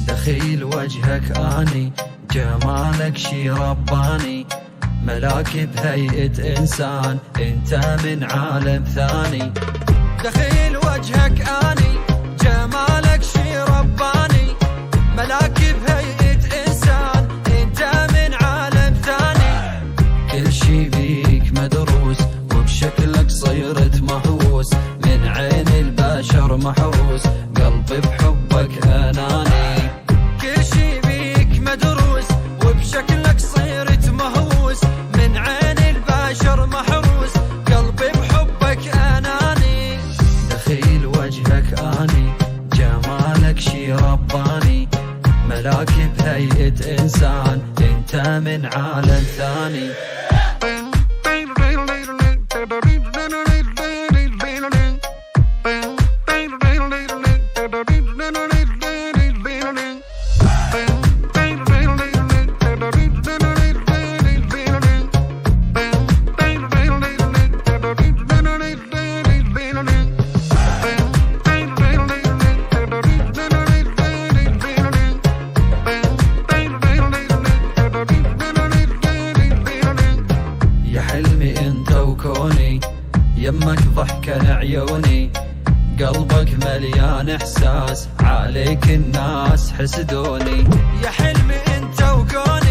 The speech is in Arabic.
دخيل وجهك اني جمالك شي رباني، ملاك بهيئة انسان انت من عالم ثاني. دخيل وجهك اني جمالك شي رباني، ملاك بهيئة انسان انت من عالم ثاني. كل شي بيك مدروس وبشكلك صيرت مهووس، من عين البشر محروس قلبي بحبك اناني. كل شي بيك مدروس وبشكلك صيرت مهووس، من عين البشر محروس قلبي بحبك اناني. دخيل وجهك اني جمالك شي رباني، ملاك بهيئة انسان انت من عالم ثاني. يمك ضحكة عيوني، قلبك مليان احساس، عليك الناس حسدوني. يا حلمي انت وكوني